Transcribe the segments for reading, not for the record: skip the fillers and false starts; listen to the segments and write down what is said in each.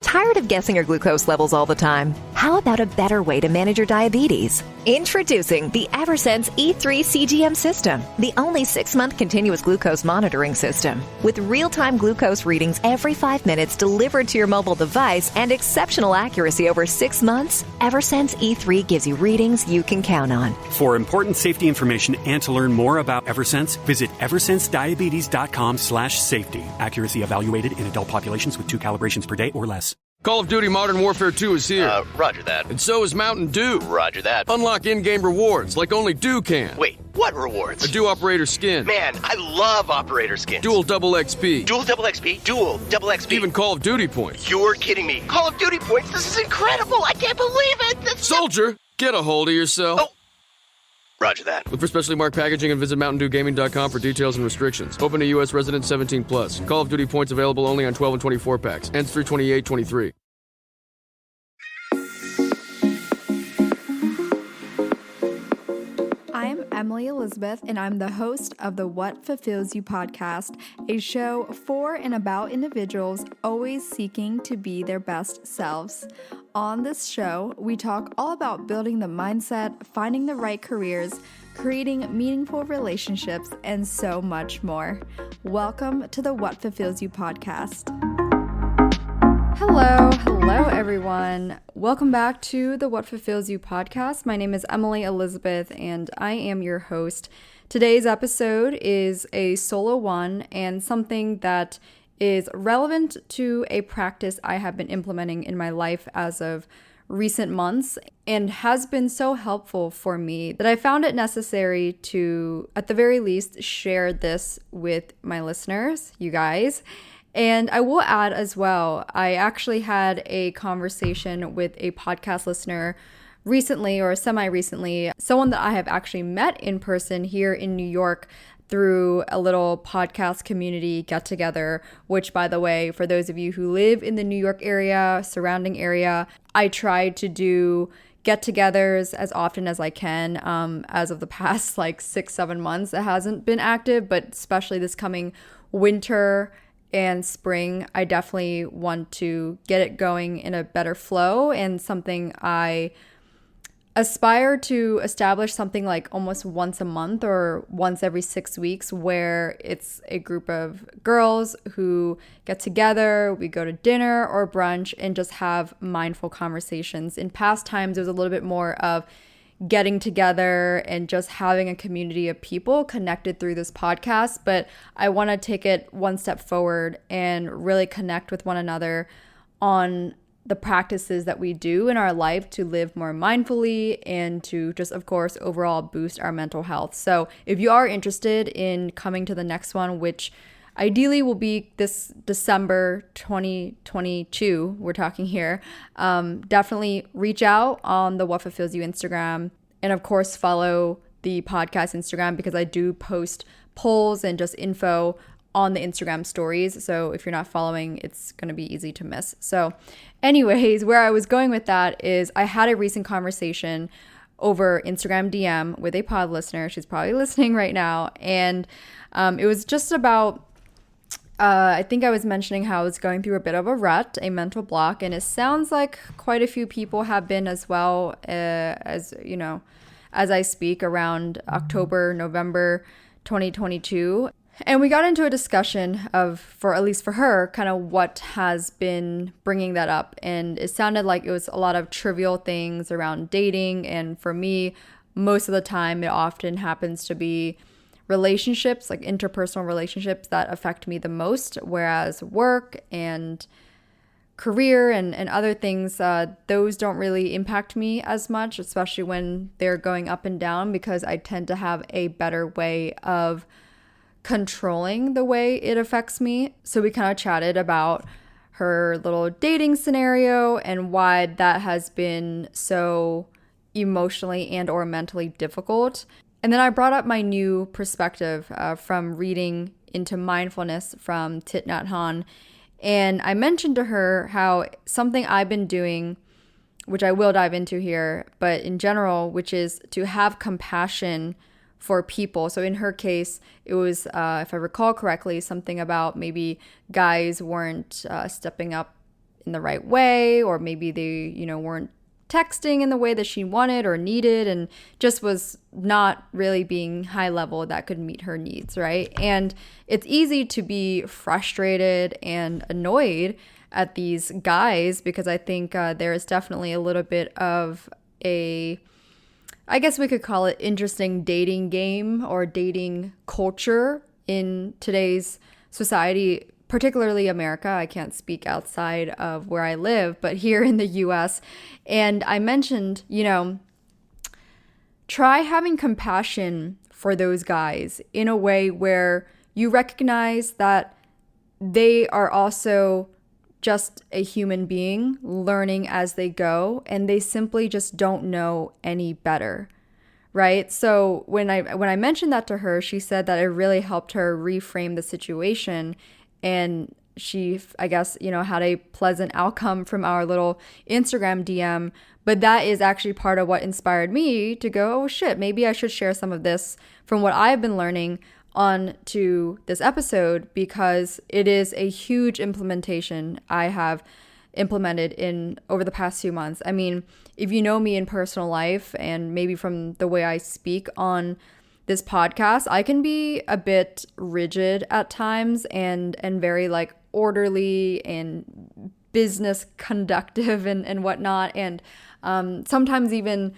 Tired of guessing your glucose levels all the time? How about a better way to manage your diabetes? Introducing the Eversense E3 CGM system, the only 6-month continuous glucose monitoring system. With real-time glucose readings every 5 minutes delivered to your mobile device and exceptional accuracy over 6 months, Eversense E3 gives you readings you can count on. For important safety information and to learn more about Eversense, visit eversensediabetes.com/safety. Accuracy evaluated in adult populations with 2 calibrations per day or less. Call of Duty Modern Warfare 2 is here. Roger that. And so is Mountain Dew. Roger that. Unlock in-game rewards like only Dew can. Wait, what rewards? A Dew Operator skin. Man, I love Operator skins. Dual double XP. Dual double XP? Dual double XP. Even Call of Duty points. You're kidding me. Call of Duty points? This is incredible. I can't believe it. Soldier, get a hold of yourself. Oh. Roger that. Look for specially marked packaging and visit MountainDewGaming.com for details and restrictions. Open to U.S. residents 18+. Call of Duty points available only on 12 and 24 packs. Ends 3/28/23. I'm Emily Elizabeth, and I'm the host of the What Fulfills You podcast, a show for and about individuals always seeking to be their best selves. On this show, we talk all about building the mindset, finding the right careers, creating meaningful relationships, and so much more. Welcome to the What Fulfills You podcast. Hello everyone. Welcome back to the What Fulfills You podcast. My name is Emily Elizabeth and I am your host. Today's episode is a solo one and something that is relevant to a practice I have been implementing in my life as of recent months and has been so helpful for me that I found it necessary to, at the very least, share this with my listeners, you guys. And I will add as well, I actually had a conversation with a podcast listener recently or semi-recently, someone that I have actually met in person here in New York through a little podcast community get-together, which, by the way, for those of you who live in the New York area, surrounding area, I try to do get-togethers as often as I can. As of the past 6-7 months, it hasn't been active, but especially this coming winter and spring, I definitely want to get it going in a better flow, and something I aspire to establish something like almost once a month or once every 6 weeks, where it's a group of girls who get together, we go to dinner or brunch and just have mindful conversations. In past times, it was a little bit more of getting together and just having a community of people connected through this podcast, but I want to take it one step forward and really connect with one another on the practices that we do in our life to live more mindfully and to just, of course, overall boost our mental health. So if you are interested in coming to the next one, which ideally will be this December 2022, we're talking here, definitely reach out on the What Fulfills You Instagram. And of course, follow the podcast Instagram, because I do post polls and just info on the Instagram stories. So if you're not following, it's going to be easy to miss. So anyways, where I was going with that is I had a recent conversation over Instagram DM with a pod listener. She's probably listening right now. And it was just about I think I was mentioning how I was going through a bit of a rut, a mental block, and it sounds like quite a few people have been as well, as you know, as I speak around October, November 2022. And we got into a discussion of, for at least for her, kind of what has been bringing that up. And it sounded like it was a lot of trivial things around dating. And for me, most of the time, it often happens to be relationships, like interpersonal relationships, that affect me the most, whereas work and career and other things, those don't really impact me as much, especially when they're going up and down, because I tend to have a better way of controlling the way it affects me. So we kind of chatted about her little dating scenario and why that has been so emotionally and or mentally difficult. And then I brought up my new perspective from reading into mindfulness from Thicht Nhat Hanh. And I mentioned to her how something I've been doing, which I will dive into here, but in general, which is to have compassion for people. So in her case, it was, if I recall correctly, something about maybe guys weren't stepping up in the right way, or maybe they, weren't texting in the way that she wanted or needed, and just was not really being high level that could meet her needs, right? And it's easy to be frustrated and annoyed at these guys because I think there is definitely a little bit of I guess we could call it interesting dating game or dating culture in today's society, particularly America. I can't speak outside of where I live, but here in the US. And I mentioned, try having compassion for those guys in a way where you recognize that they are also just a human being learning as they go, and they simply just don't know any better. Right? So when I mentioned that to her, she said that it really helped her reframe the situation, and she, I guess, had a pleasant outcome from our little Instagram DM. But that is actually part of what inspired me to go, oh shit, maybe I should share some of this from what I've been learning on to this episode, because it is a huge implementation I have implemented in over the past few months. I mean, if you know me in personal life and maybe from the way I speak on this podcast, I can be a bit rigid at times and very like orderly and business conductive and whatnot, and sometimes even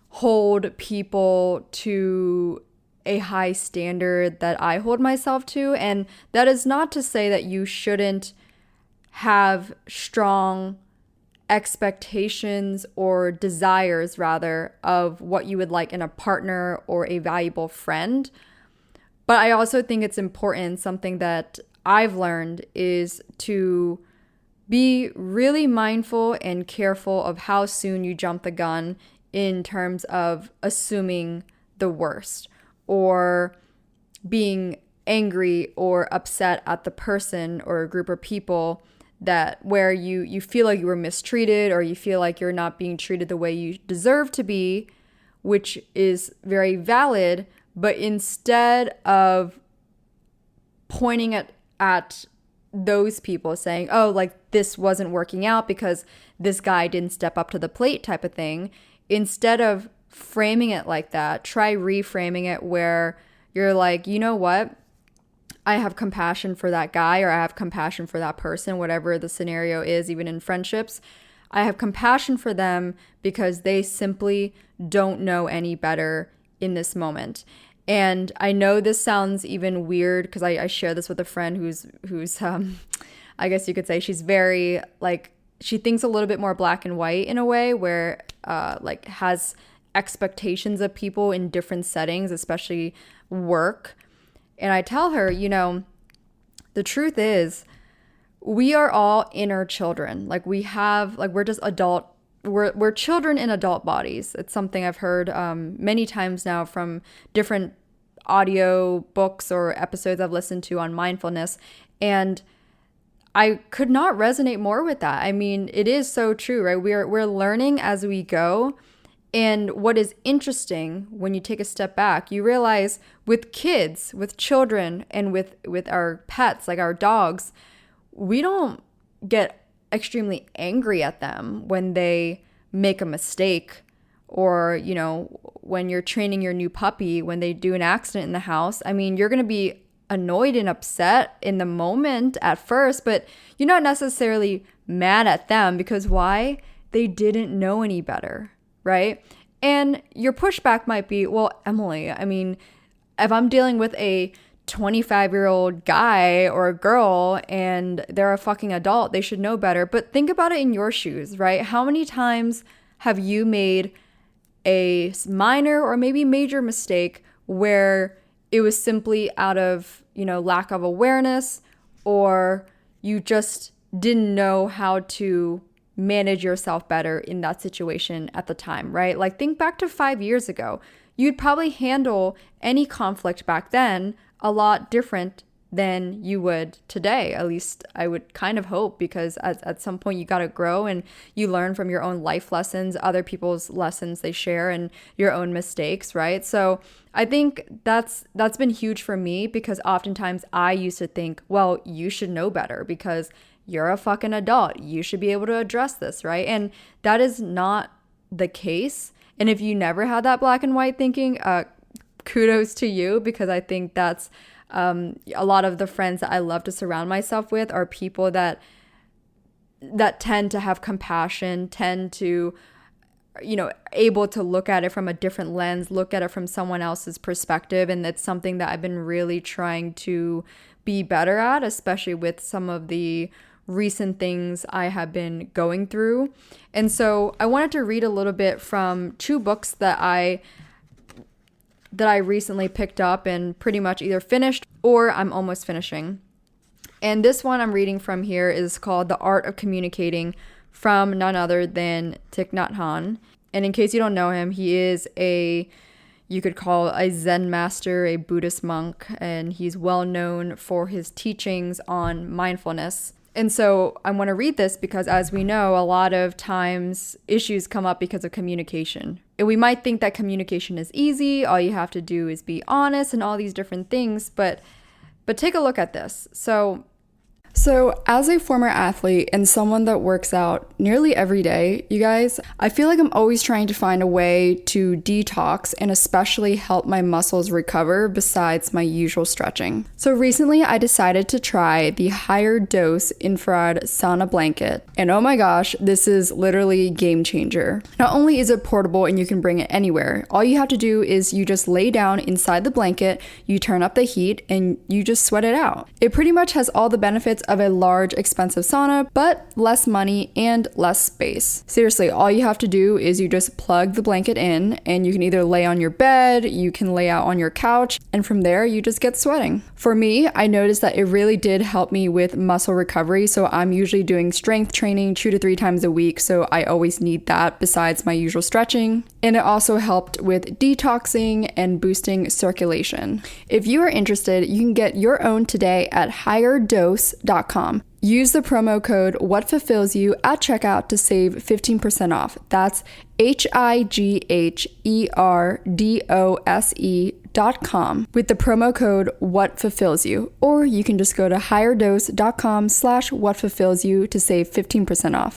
hold people to a high standard that I hold myself to. And that is not to say that you shouldn't have strong expectations or desires, rather, of what you would like in a partner or a valuable friend. But I also think it's important, something that I've learned is to be really mindful and careful of how soon you jump the gun in terms of assuming the worst or being angry or upset at the person or a group of people that where you feel like you were mistreated, or you feel like you're not being treated the way you deserve to be, which is very valid. But instead of pointing at those people saying, oh, like this wasn't working out because this guy didn't step up to the plate type of thing, instead of framing it like that, try reframing it where you're like, you know what? I have compassion for that guy, or I have compassion for that person, whatever the scenario is, even in friendships. I have compassion for them because they simply don't know any better in this moment. And I know this sounds even weird because I share this with a friend who's I guess you could say she's very like, she thinks a little bit more black and white in a way where like has expectations of people in different settings, especially work. And I tell her, the truth is we are all inner children. Like we're just we're children in adult bodies. It's something I've heard many times now from different audio books or episodes I've listened to on mindfulness. And I could not resonate more with that. I mean, it is so true, right? We're learning as we go. And what is interesting when you take a step back, you realize with kids, with children, and with our pets, like our dogs, we don't get extremely angry at them when they make a mistake, or, when you're training your new puppy, when they do an accident in the house. I mean, you're going to be annoyed and upset in the moment at first, but you're not necessarily mad at them because why? They didn't know any better. Right? And your pushback might be, well, Emily, I mean, if I'm dealing with a 25-year-old guy or a girl and they're a fucking adult, they should know better. But think about it in your shoes, right? How many times have you made a minor or maybe major mistake where it was simply out of, lack of awareness, or you just didn't know how to manage yourself better in that situation at the time, right? Like think back to 5 years ago. You'd probably handle any conflict back then a lot different than you would today. At least I would kind of hope, because at some point you got to grow and you learn from your own life lessons, other people's lessons they share, and your own mistakes, right? So I think that's been huge for me, because oftentimes I used to think, well, you should know better because you're a fucking adult. You should be able to address this, right? And that is not the case. And if you never had that black and white thinking, kudos to you, because I think that's a lot of the friends that I love to surround myself with are people that tend to have compassion, tend to, able to look at it from a different lens, look at it from someone else's perspective. And that's something that I've been really trying to be better at, especially with some of the recent things I have been going through. And so I wanted to read a little bit from 2 books that I recently picked up and pretty much either finished or I'm almost finishing. And this one I'm reading from here is called The Art of Communicating, from none other than Thicht Nhat Hanh. And in case you don't know him, he is you could call a Zen master, a Buddhist monk, and he's well known for his teachings on mindfulness. And so I want to read this because, as we know, a lot of times issues come up because of communication. And we might think that communication is easy, all you have to do is be honest and all these different things, but take a look at this. So as a former athlete and someone that works out nearly every day, you guys, I feel like I'm always trying to find a way to detox and especially help my muscles recover besides my usual stretching. So recently I decided to try the higher dose infrared sauna blanket. And oh my gosh, this is literally a game changer. Not only is it portable and you can bring it anywhere, all you have to do is you just lay down inside the blanket, you turn up the heat, and you just sweat it out. It pretty much has all the benefits of a large, expensive sauna, but less money and less space. Seriously, all you have to do is you just plug the blanket in, and you can either lay on your bed, you can lay out on your couch, and from there you just get sweating. For me, I noticed that it really did help me with muscle recovery, so I'm usually doing strength training 2 to 3 times a week, so I always need that besides my usual stretching. And it also helped with detoxing and boosting circulation. If you are interested, you can get your own today at higherdose.com. Use the promo code WhatFulfillsYou at checkout to save 15% off. That's higherdose.com with the promo code WhatFulfillsYou. Or you can just go to higherdose.com/WhatFulfillsYou to save 15% off.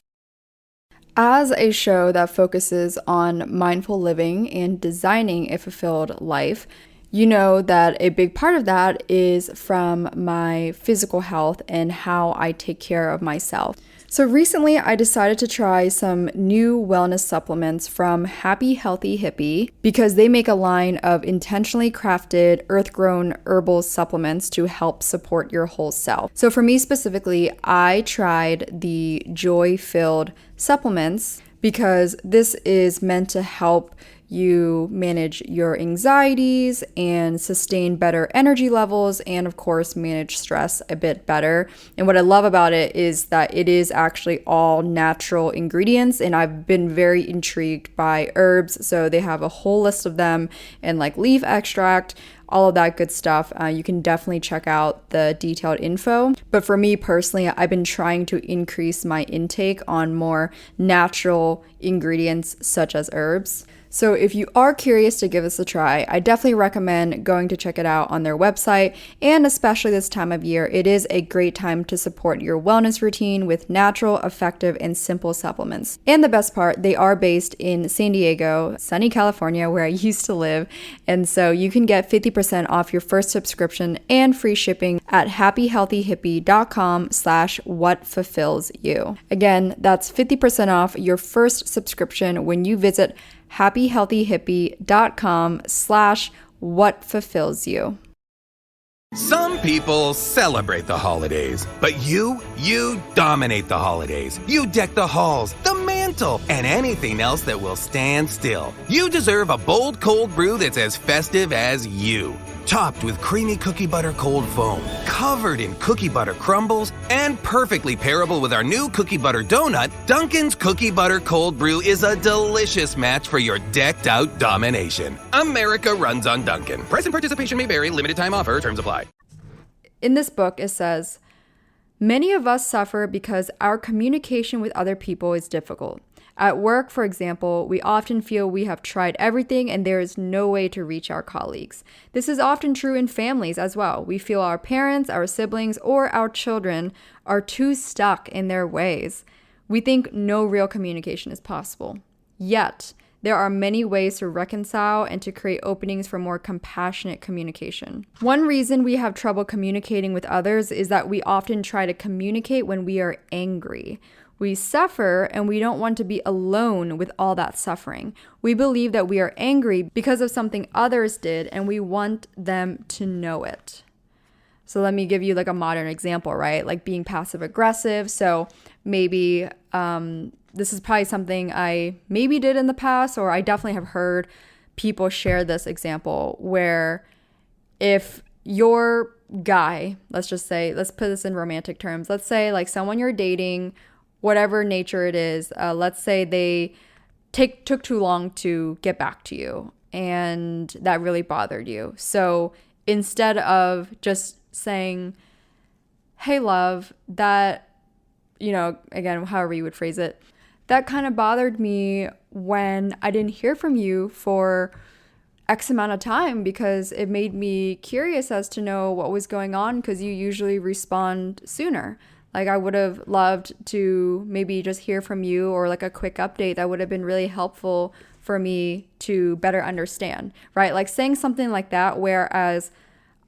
As a show that focuses on mindful living and designing a fulfilled life, you know that a big part of that is from my physical health and how I take care of myself. So recently I decided to try some new wellness supplements from Happy Healthy Hippie because they make a line of intentionally crafted earth-grown herbal supplements to help support your whole self. So for me specifically, I tried the joy-filled supplements because this is meant to help you manage your anxieties and sustain better energy levels and of course manage stress a bit better. And what I love about it is that it is actually all natural ingredients, and I've been very intrigued by herbs. So they have a whole list of them and like leaf extract, all of that good stuff. You can definitely check out the detailed info. But for me personally, I've been trying to increase my intake on more natural ingredients such as herbs. So if you are curious to give this a try, I definitely recommend going to check it out on their website. And especially this time of year, it is a great time to support your wellness routine with natural, effective, and simple supplements. And the best part, they are based in San Diego, sunny California, where I used to live. And so you can get 50% off your first subscription and free shipping at happyhealthyhippie.com/whatfulfillsyou. Again, that's 50% off your first subscription when you visit happyhealthyhippie.com/whatfulfillsyou. Some people celebrate the holidays, but you dominate the holidays. You deck the halls, the mantle, and anything else that will stand still. You deserve a bold cold brew that's as festive as you. Topped with creamy cookie butter cold foam, covered in cookie butter crumbles, and perfectly pairable with our new cookie butter donut, Dunkin's Cookie Butter Cold Brew is a delicious match for your decked-out domination. America runs on Dunkin'. Price and participation may vary. Limited time offer. Terms apply. In this book, it says, Many of us suffer because our communication with other people is difficult. At work, for example, we often feel we have tried everything and there is no way to reach our colleagues. This is often true in families as well. We feel our parents, our siblings, or our children are too stuck in their ways. We think no real communication is possible. Yet, there are many ways to reconcile and to create openings for more compassionate communication. One reason we have trouble communicating with others is that we often try to communicate when we are angry. We suffer and we don't want to be alone with all that suffering. We believe that we are angry because of something others did and we want them to know it. So let me give you like a modern example, right? Like being passive aggressive. So maybe this is probably something I maybe did in the past, or I definitely have heard people share this example where if your guy, let's just say, let's put this in romantic terms. Let's say like someone you're dating, whatever nature it is, let's say they took too long to get back to you and that really bothered you. So instead of just saying, hey love, that, again, however you would phrase it, that kind of bothered me when I didn't hear from you for X amount of time because it made me curious as to know what was going on because you usually respond sooner. Like I would have loved to maybe just hear from you or like a quick update that would have been really helpful for me to better understand, right? Like saying something like that, whereas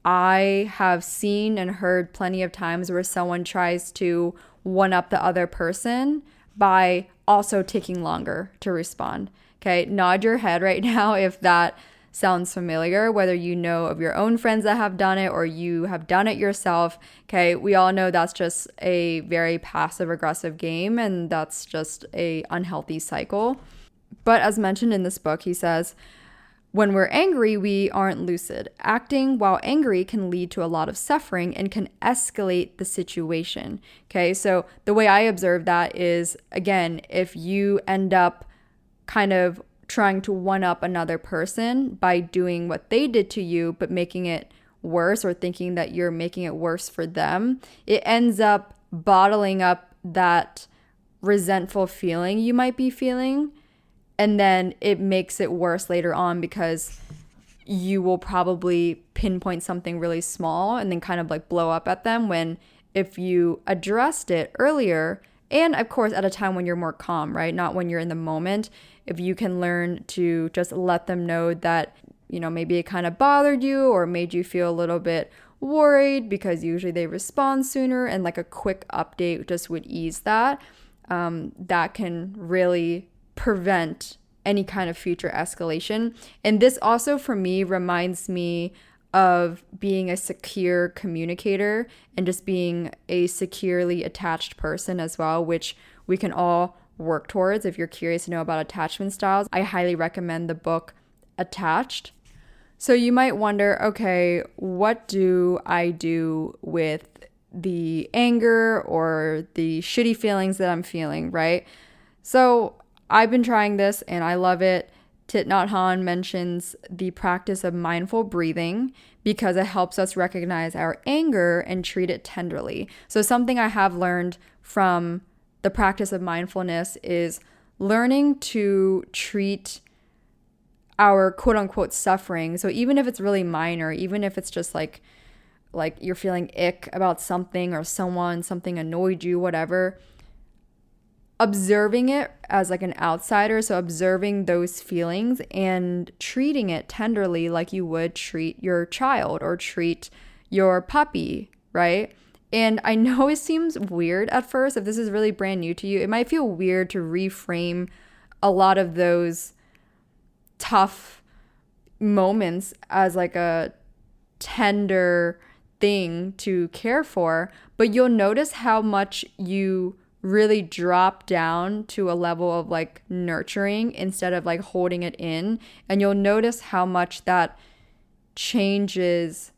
I have seen and heard plenty of times where someone tries to one up the other person by also taking longer to respond. Okay, nod your head right now if that sounds familiar, whether you know of your own friends that have done it or you have done it yourself. Okay, we all know that's just a very passive aggressive game and that's just a unhealthy cycle. But as mentioned in this book, he says, when we're angry, we aren't lucid. Acting while angry can lead to a lot of suffering and can escalate the situation. Okay, so the way I observe that is, again, if you end up kind of trying to one up another person by doing what they did to you, but making it worse or thinking that you're making it worse for them, it ends up bottling up that resentful feeling you might be feeling. And then it makes it worse later on because you will probably pinpoint something really small and then kind of like blow up at them when if you addressed it earlier, and of course at a time when you're more calm, right? Not when you're in the moment. If you can learn to just let them know that, maybe it kind of bothered you or made you feel a little bit worried because usually they respond sooner and like a quick update just would ease that. That can really prevent any kind of future escalation. And this also for me reminds me of being a secure communicator and just being a securely attached person as well, which we can all work towards. If you're curious to know about attachment styles, I highly recommend the book Attached. So you might wonder, okay, what do I do with the anger or the shitty feelings that I'm feeling, right? So I've been trying this and I love it. Thicht Nhat Hanh mentions the practice of mindful breathing because it helps us recognize our anger and treat it tenderly. So something I have learned from the practice of mindfulness is learning to treat our quote unquote suffering. So even if it's really minor, even if it's just like you're feeling ick about something or something annoyed you, whatever, observing it as like an outsider, so observing those feelings and treating it tenderly like you would treat your child or treat your puppy, right? And I know it seems weird at first. If this is really brand new to you, it might feel weird to reframe a lot of those tough moments as like a tender thing to care for, but you'll notice how much you really drop down to a level of like nurturing instead of like holding it in. And you'll notice how much that changes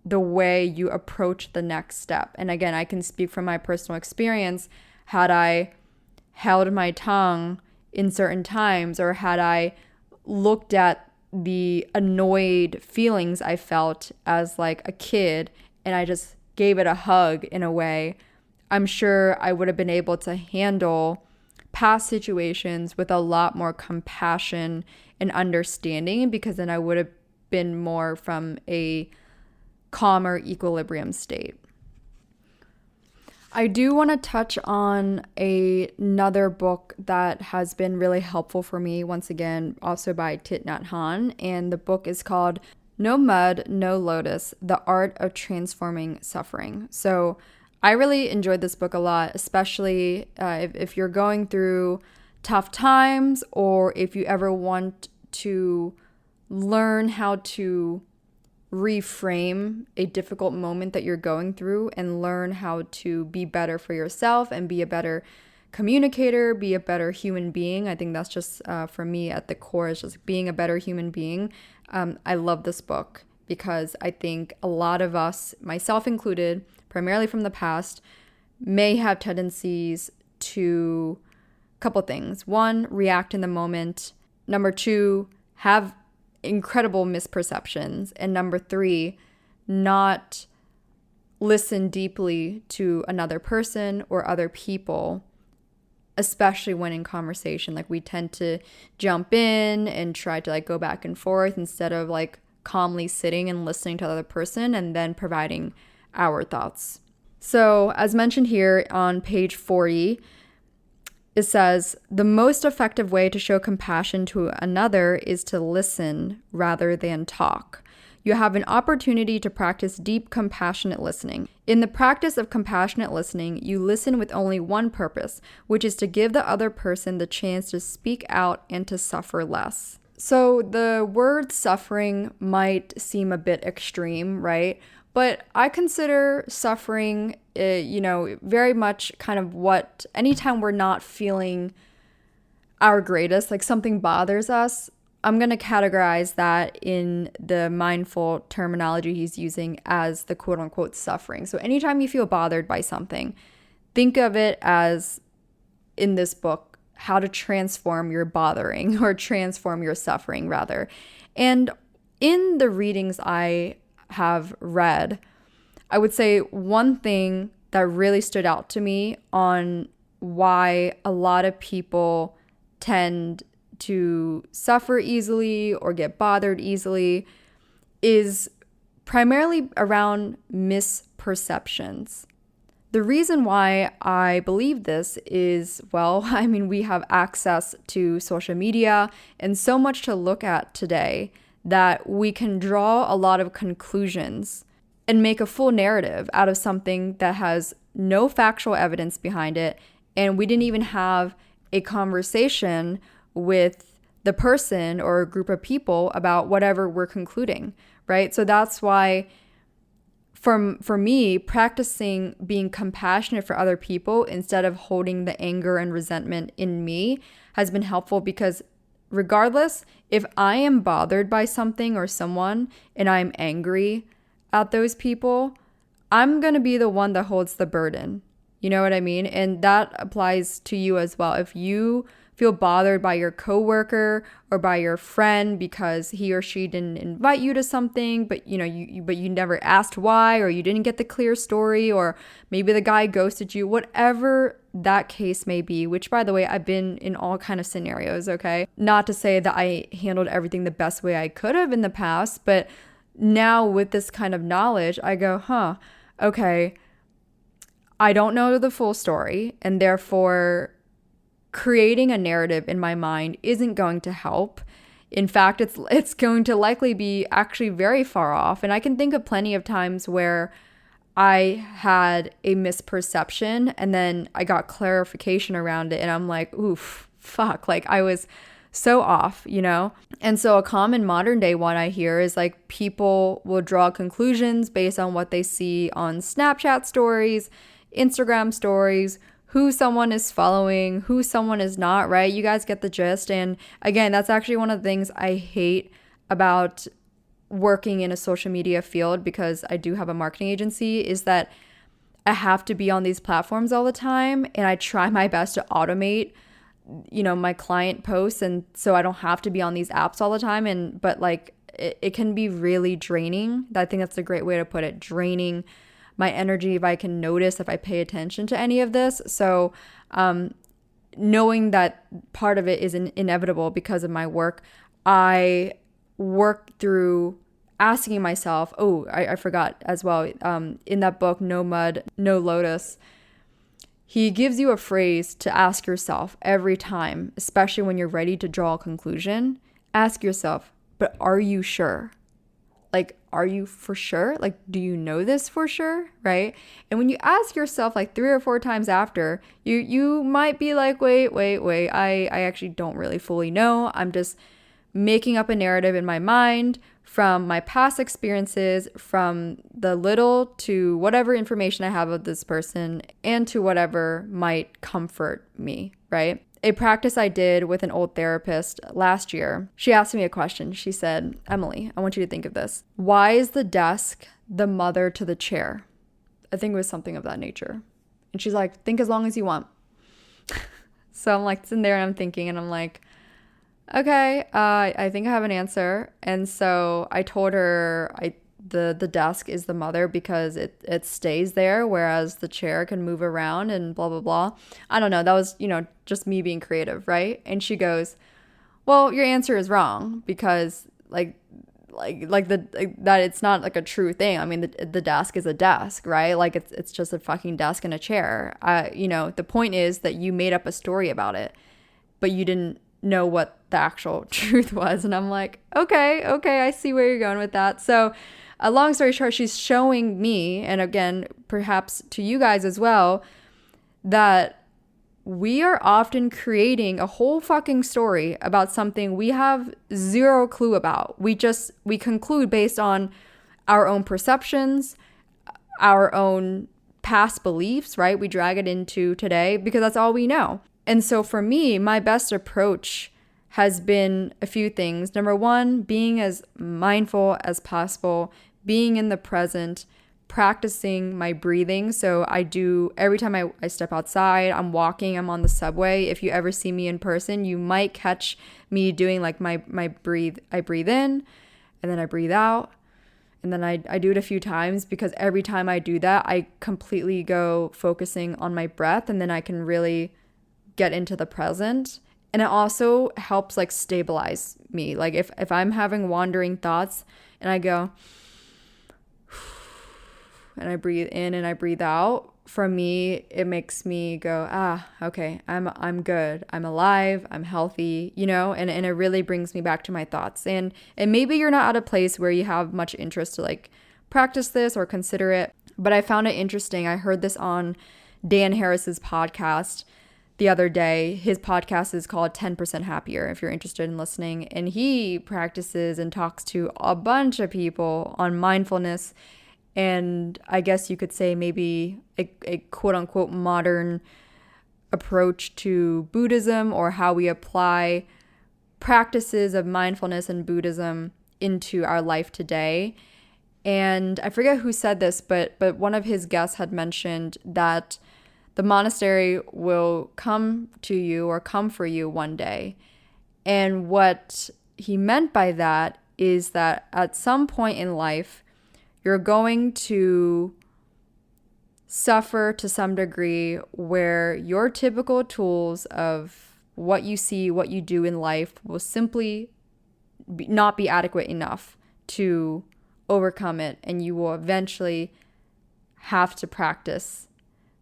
the way you approach the next step. And again, I can speak from my personal experience. Had I held my tongue in certain times, or had I looked at the annoyed feelings I felt as like a kid and I just gave it a hug in a way, I'm sure I would have been able to handle past situations with a lot more compassion and understanding, because then I would have been more from a calmer equilibrium state. I do want to touch on another book that has been really helpful for me, once again, also by Thicht Nhat Hanh, and the book is called No Mud, No Lotus, The Art of Transforming Suffering. So I really enjoyed this book a lot, especially if you're going through tough times, or if you ever want to learn how to reframe a difficult moment that you're going through and learn how to be better for yourself and be a better communicator, be a better human being. I think that's just, for me at the core, is just being a better human being. I love this book because I think a lot of us, myself included, primarily from the past, may have tendencies to a couple things. One, react in the moment. Number two, have incredible misperceptions. And number three, not listen deeply to another person or other people, especially when in conversation. Like, we tend to jump in and try to go back and forth instead of calmly sitting and listening to the other person and then providing our thoughts. So as mentioned here on page 40, it says, the most effective way to show compassion to another is to listen rather than talk. You have an opportunity to practice deep, compassionate listening. In the practice of compassionate listening, you listen with only one purpose, which is to give the other person the chance to speak out and to suffer less. So the word suffering might seem a bit extreme, right? But I consider suffering, very much kind of what, anytime we're not feeling our greatest, something bothers us, I'm going to categorize that in the mindful terminology he's using as the quote unquote suffering. So anytime you feel bothered by something, think of it as, in this book, how to transform your bothering, or transform your suffering rather. And in the readings I have read, I would say one thing that really stood out to me on why a lot of people tend to suffer easily or get bothered easily is primarily around misperceptions. The reason why I believe this is, we have access to social media and so much to look at today that we can draw a lot of conclusions and make a full narrative out of something that has no factual evidence behind it, and we didn't even have a conversation with the person or a group of people about whatever we're concluding, right? So that's why for me, practicing being compassionate for other people instead of holding the anger and resentment in me has been helpful, because regardless, if I am bothered by something or someone and I'm angry at those people, I'm going to be the one that holds the burden. You know what I mean? And that applies to you as well. If you feel bothered by your coworker or by your friend because he or she didn't invite you to something, but you never asked why, or you didn't get the clear story, or maybe the guy ghosted you, whatever that case may be, which, by the way, I've been in all kind of scenarios, okay? Not to say that I handled everything the best way I could have in the past, but now with this kind of knowledge, I go, okay, I don't know the full story, and therefore creating a narrative in my mind isn't going to help. In fact, it's going to likely be actually very far off. And I can think of plenty of times where I had a misperception and then I got clarification around it and I'm like, oof, fuck, I was so off, And so a common modern day one I hear is people will draw conclusions based on what they see on Snapchat stories, Instagram stories, who someone is following, who someone is not, right? You guys get the gist. And again, that's actually one of the things I hate about working in a social media field, because I do have a marketing agency, is that I have to be on these platforms all the time, and I try my best to automate my client posts, and so I don't have to be on these apps all the time. But it can be really draining. I think that's a great way to put it, draining my energy, if I can notice, if I pay attention to any of this. So knowing that part of it is inevitable because of my work, I work through asking myself, I forgot as well, in that book, No Mud, No Lotus, he gives you a phrase to ask yourself every time, especially when you're ready to draw a conclusion. Ask yourself, but are you sure? Like, are you for sure? Like, do you know this for sure? Right? And when you ask yourself like 3 or 4 times after, you might be like, wait, I actually don't really fully know. I'm just making up a narrative in my mind from my past experiences, from the little to whatever information I have of this person, and to whatever might comfort me, right? A practice I did with an old therapist last year, she asked me a question. She said, Emily, I want you to think of this. Why is the desk the mother to the chair? I think it was something of that nature. And she's like, think as long as you want. So I'm like sitting there and I'm thinking, and I'm like, okay, I think I have an answer. And so I told her the desk is the mother because it stays there, whereas the chair can move around and blah, blah, blah. I don't know. That was, just me being creative, right? And she goes, well, your answer is wrong because that it's not like a true thing. I mean, the desk is a desk, right? Like it's just a fucking desk and a chair. The point is that you made up a story about it, but you didn't know what the actual truth was. And I'm like, okay, I see where you're going with that. So a long story short, she's showing me, and again, perhaps to you guys as well, that we are often creating a whole fucking story about something we have zero clue about. We conclude based on our own perceptions, our own past beliefs, right? We drag it into today because that's all we know. And so for me, my best approach has been a few things. Number one, being as mindful as possible, being in the present, practicing my breathing. So I do every time I step outside, I'm walking, I'm on the subway. If you ever see me in person, you might catch me doing like my breathe. I breathe in and then I breathe out. And then I do it a few times because every time I do that, I completely go focusing on my breath, and then I can really get into the present. And it also helps like stabilize me. Like if I'm having wandering thoughts and I go and I breathe in and I breathe out, for me it makes me go, okay, I'm good, I'm alive, I'm healthy, and it really brings me back to my thoughts. And maybe you're not at a place where you have much interest to like practice this or consider it, but I found it interesting. I heard this on Dan Harris's podcast the other day. His podcast is called 10% Happier, if you're interested in listening. And he practices and talks to a bunch of people on mindfulness. And I guess you could say maybe a quote unquote modern approach to Buddhism, or how we apply practices of mindfulness and Buddhism into our life today. And I forget who said this, but one of his guests had mentioned that the monastery will come to you or come for you one day. And what he meant by that is that at some point in life, you're going to suffer to some degree where your typical tools of what you see, what you do in life will simply not be adequate enough to overcome it. And you will eventually have to practice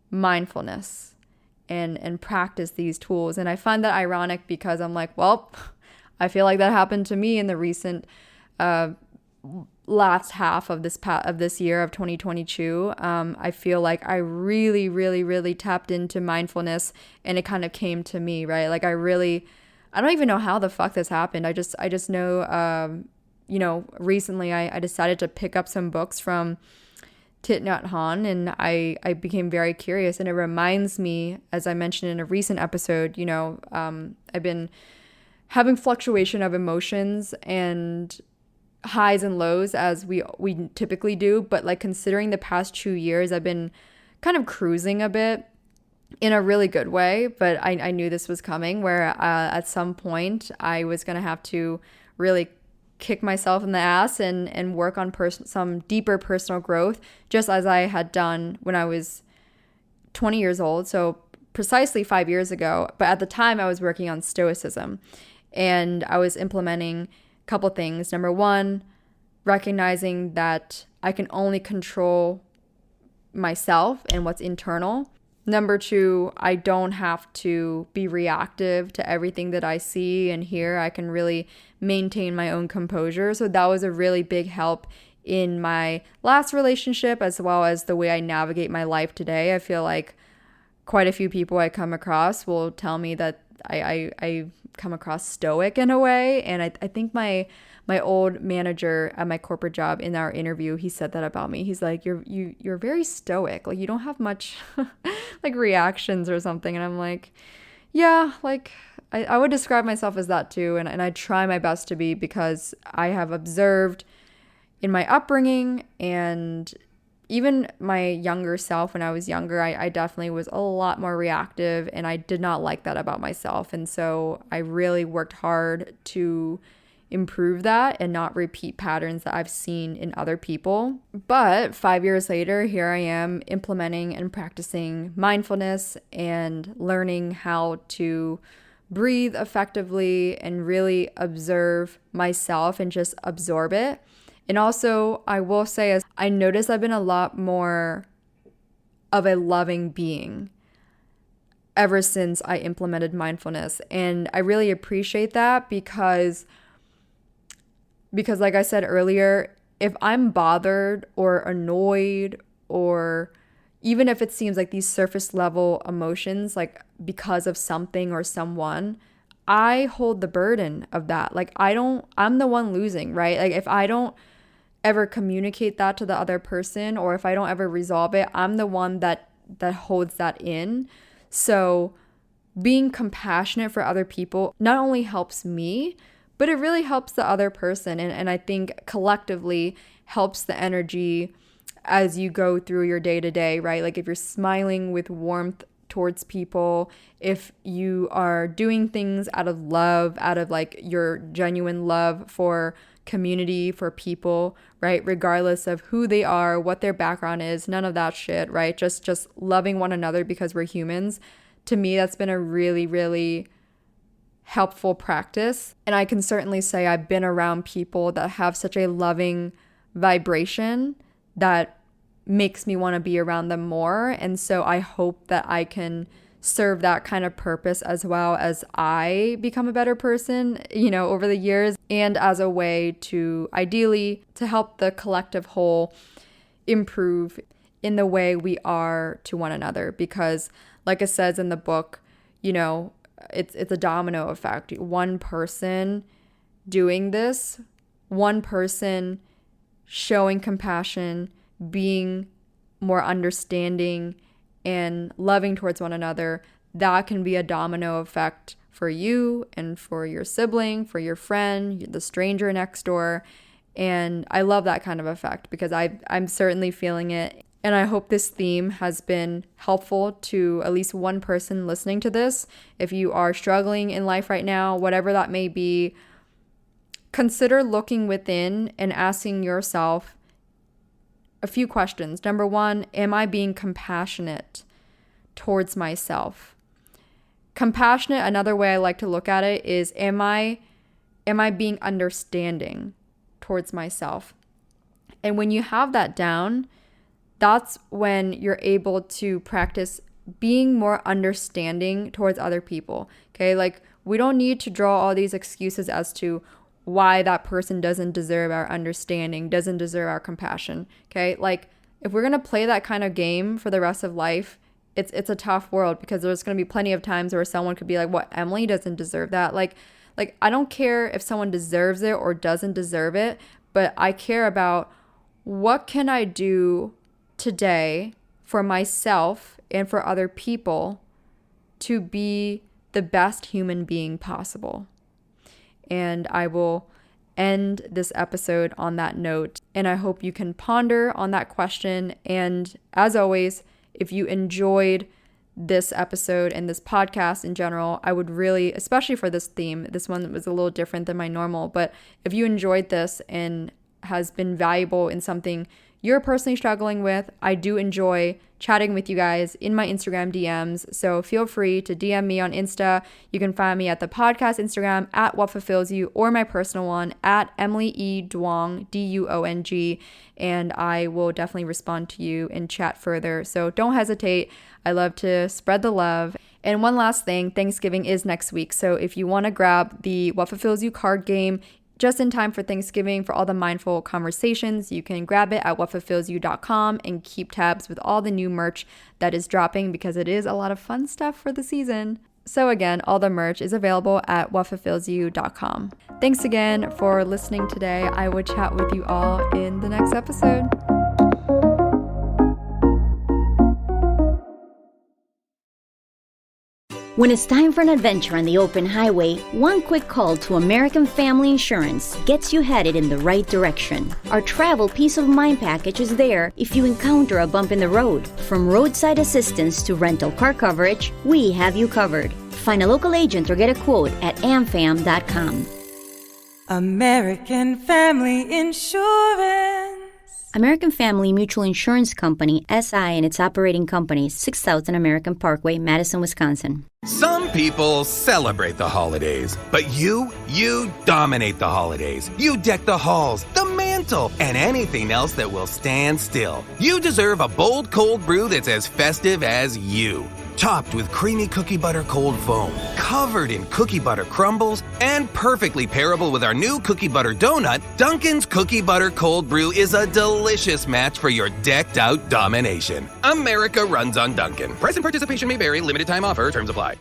mindfulness and practice these tools. And I find that ironic because I'm like, well, I feel like that happened to me in the recent last half of this year of 2022. I feel like I really, really, really tapped into mindfulness, and it kind of came to me, right? Like I don't even know how the fuck this happened. I just know, recently I decided to pick up some books from Thicht Nhat Hanh, and I became very curious. And it reminds me, as I mentioned in a recent episode, I've been having fluctuation of emotions and highs and lows as we typically do, but like considering the past 2 years, I've been kind of cruising a bit in a really good way. But I knew this was coming, where at some point I was going to have to really kick myself in the ass and work on some deeper personal growth, just as I had done when I was 20 years old. So precisely 5 years ago. But at the time I was working on stoicism, and I was implementing a couple things. Number one, recognizing that I can only control myself and what's internal. Number two, I don't have to be reactive to everything that I see and hear. I can really maintain my own composure. So that was a really big help in my last relationship, as well as the way I navigate my life today. I feel like quite a few people I come across will tell me that I come across stoic in a way. And I think my old manager at my corporate job, in our interview, he said that about me. He's like, you're very stoic. Like, you don't have much like reactions or something. And I'm like, yeah, like I would describe myself as that too. And I try my best to be, because I have observed in my upbringing and even my younger self, when I was younger, I definitely was a lot more reactive, and I did not like that about myself. And so I really worked hard to improve that and not repeat patterns that I've seen in other people. But 5 years later, here I am implementing and practicing mindfulness and learning how to breathe effectively and really observe myself and just absorb it. And also, I will say, as I noticed, I've been a lot more of a loving being ever since I implemented mindfulness. And I really appreciate that because like I said earlier, if I'm bothered or annoyed, or even if it seems like these surface level emotions, like because of something or someone, I hold the burden of that. Like I'm the one losing, right? Like if I don't ever communicate that to the other person, or if I don't ever resolve it, I'm the one that holds that in. So being compassionate for other people not only helps me, but it really helps the other person. And I think collectively helps the energy as you go through your day to day, right? Like if you're smiling with warmth towards people, if you are doing things out of love, out of like your genuine love for community, for people, right? Regardless of who they are, what their background is, none of that shit, right? Just loving one another because we're humans. To me, that's been a really, really helpful practice. And I can certainly say I've been around people that have such a loving vibration that makes me want to be around them more. And so I hope that I can serve that kind of purpose as well as I become a better person, over the years, and as a way to ideally to help the collective whole improve in the way we are to one another. Because like it says in the book, it's a domino effect. One person doing this, one person showing compassion, being more understanding and loving towards one another, that can be a domino effect for you and for your sibling, for your friend, the stranger next door. And I love that kind of effect because I'm certainly feeling it. And I hope this theme has been helpful to at least one person listening to this. If you are struggling in life right now, whatever that may be, consider looking within and asking yourself a few questions. Number one, am I being compassionate towards myself? Compassionate, another way I like to look at it is, am I being understanding towards myself? And when you have that down, that's when you're able to practice being more understanding towards other people. Okay, like we don't need to draw all these excuses as to why that person doesn't deserve our understanding, doesn't deserve our compassion. Okay, like if we're gonna play that kind of game for the rest of life, it's a tough world, because there's gonna be plenty of times where someone could be like, "What, Emily doesn't deserve that?" Like I don't care if someone deserves it or doesn't deserve it, but I care about what can I do today for myself and for other people to be the best human being possible. And I will end this episode on that note. And I hope you can ponder on that question. And as always, if you enjoyed this episode and this podcast in general, I would really, especially for this theme, this one was a little different than my normal, but if you enjoyed this and has been valuable in something you're personally struggling with, I do enjoy chatting with you guys in my Instagram DMs. So feel free to DM me on Insta. You can find me at the podcast Instagram at What Fulfills You, or my personal one at Emily E. Duong, Duong. And I will definitely respond to you and chat further. So don't hesitate. I love to spread the love. And one last thing, Thanksgiving is next week. So if you want to grab the What Fulfills You card game just in time for Thanksgiving for all the mindful conversations, you can grab it at whatfulfillsyou.com and keep tabs with all the new merch that is dropping, because it is a lot of fun stuff for the season. So again, all the merch is available at whatfulfillsyou.com. Thanks again for listening today. I will chat with you all in the next episode. When it's time for an adventure on the open highway, one quick call to American Family Insurance gets you headed in the right direction. Our travel peace of mind package is there if you encounter a bump in the road. From roadside assistance to rental car coverage, we have you covered. Find a local agent or get a quote at amfam.com. American Family Insurance. American Family Mutual Insurance Company, SI, and its operating companies, 6000 American Parkway, Madison, Wisconsin. Some people celebrate the holidays, but you dominate the holidays. You deck the halls, the mantle, and anything else that will stand still. You deserve a bold cold brew that's as festive as you. Topped with creamy cookie butter cold foam, covered in cookie butter crumbles, and perfectly pairable with our new cookie butter donut, Dunkin's Cookie Butter Cold Brew is a delicious match for your decked out domination. America runs on Dunkin'. Price and participation may vary. Limited time offer. Terms apply.